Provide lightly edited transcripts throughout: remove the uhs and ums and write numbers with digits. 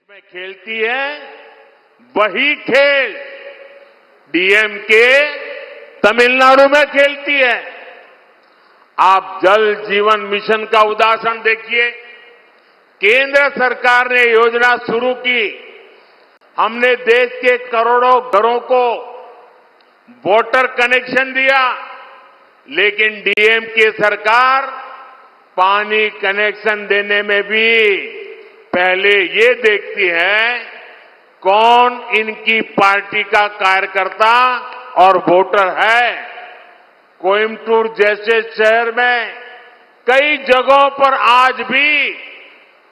में खेलती है वही खेल डीएमके तमिलनाडु में खेलती है। आप जल जीवन मिशन का उदाहरण देखिए। केंद्र सरकार ने योजना शुरू की, हमने देश के करोड़ों घरों को वाटर कनेक्शन दिया, लेकिन डीएमके सरकार पानी कनेक्शन देने में भी पहले ये देखती है कौन इनकी पार्टी का कार्यकर्ता और वोटर है। कोयम्बटूर जैसे शहर में कई जगहों पर आज भी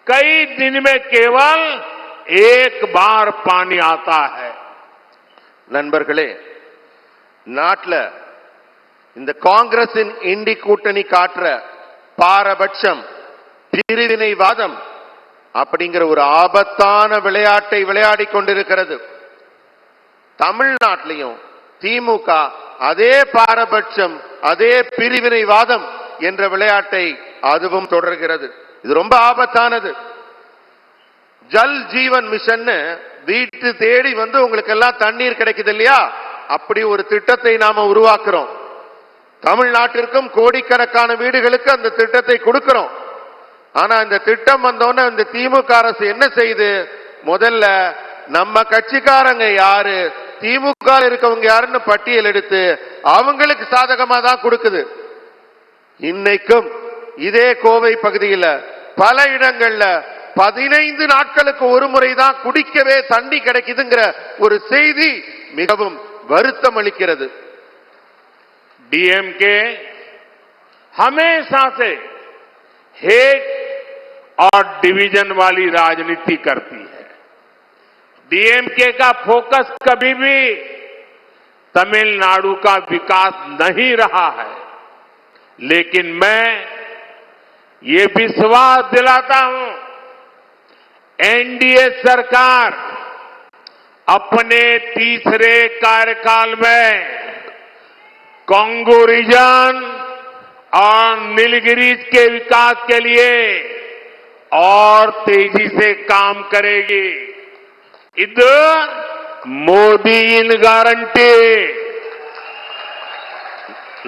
कई दिन में केवल एक बार पानी आता है। நண்பர்களே, நாட்டில் இந்த காங்கிரசின் இண்டி கூட்டணி காட்டுற பாரபட்சம், பிரிவினைவாதம் அப்படிங்கிற ஒரு ஆபத்தான விளையாட்டை விளையாடி கொண்டிருக்கிறது. தமிழ்நாட்டிலையும் திமுக அதே பாரபட்சம், அதே பிரிவினைவாதம் என்ற விளையாட்டை அதுவும் தொடர்கிறது. இது ரொம்ப ஆபத்தானது. ஜல் ஜீவன் மிஷன் வீட்டு தேடி வந்து உங்களுக்கு எல்லாம் தண்ணீர் கிடைக்குது இல்லையா, அப்படி ஒரு திட்டத்தை நாம உருவாக்குறோம். தமிழ்நாட்டிற்கும் கோடிக்கணக்கான வீடுகளுக்கு அந்த திட்டத்தை கொடுக்கிறோம். ஆனா இந்த திட்டம் வந்தோன்னு இந்த திமுக அரசு என்ன செய்யுது? முதல்ல நம்ம கட்சிக்காரங்க யாரு, திமுக இருக்கவங்க யாருன்னு பட்டியல் எடுத்து அவங்களுக்கு சாதகமா தான் கொடுக்குது. இன்னைக்கும் இதே கோவை பகுதியில் பல இடங்கள்ல 15 நாட்களுக்கு ஒரு முறை தான் குடிக்கவே தண்ணி கிடைக்குதுங்கிற ஒரு செய்தி மிகவும் வருத்தம் அளிக்கிறது. डीएमके हमेशा से हेट और डिवीजन वाली राजनीति करती है। डीएमके का फोकस कभी भी तमिलनाडु का विकास नहीं रहा है, लेकिन मैं ये विश्वास दिलाता हूं एनडीए सरकार अपने तीसरे कार्यकाल में कांगो रीजन और नीलगिरीज के विकास के लिए और तेजी से काम करेगी। இது மோடியின் கேரண்டி.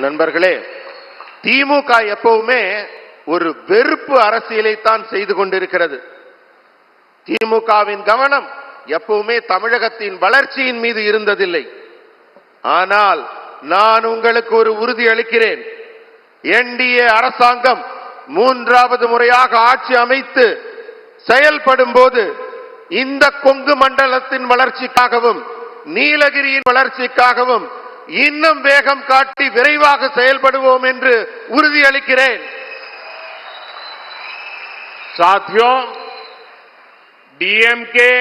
நண்பர்களே, திமுக எப்பவுமே ஒரு வெறுப்பு அரசியலை தான் செய்து கொண்டிருக்கிறது. திமுகவின் கவனம் எப்பவுமே தமிழகத்தின் வளர்ச்சியின் மீது இருந்ததில்லை. ஆனால் நான் உங்களுக்கு ஒரு உறுதி அளிக்கிறேன், என்டிஏ அரசாங்கம் 3வது முறையாக ஆட்சி அமைத்து செயல்படும் போது இந்த கொங்கு மண்டலத்தின் வளர்ச்சிக்காகவும் நீலகிரியின் வளர்ச்சிக்காகவும் இன்னும் வேகம் காட்டி விரைவாக செயல்படுவோம் என்று உறுதி அளிக்கிறேன். साथियों, डीएमके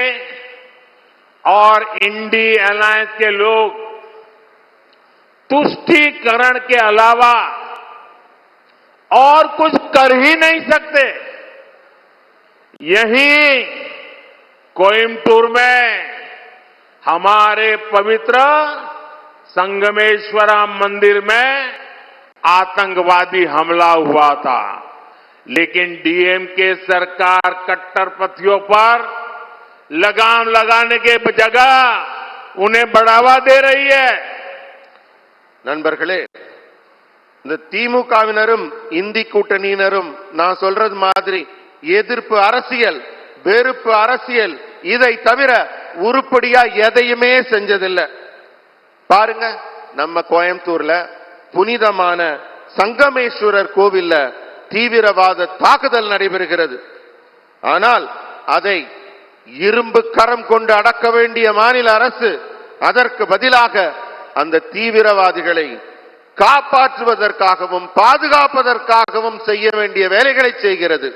और इंडी अलायंस के लोग तुष्टीकरण के अलावा और कुछ कर ही नहीं सकते। यहीं कोयम्बटूर में हमारे पवित्र संगमेश्वरा मंदिर में आतंकवादी हमला हुआ था, लेकिन डीएमके सरकार कट्टरपंथियों पर लगाम लगाने के जगह उन्हें बढ़ावा दे रही है. நண்பர்களே, இந்த திமுகவினரும் இந்தி கூட்டணியினரும் நான் சொல்றது மாதிரி எதிர்ப்பு அரசியல், வெறுப்பு அரசியல், இதை தவிர உருப்படியா எதையுமே செஞ்சதில்லை. பாருங்க, நம்ம கோயம்புத்தூர்ல புனிதமான சங்கமேஸ்வரர் கோவில்ல தீவிரவாத தாக்குதல் நடைபெறுகிறது. ஆனால் அதை இரும்பு கரம் கொண்டு அடக்க வேண்டிய மாநில அரசு அதற்கு பதிலாக அந்த தீவிரவாதிகளை காப்பாற்றுவதற்காகவும் பாதுகாப்பதற்காகவும் செய்ய வேண்டிய வேலைகளை செய்கிறது.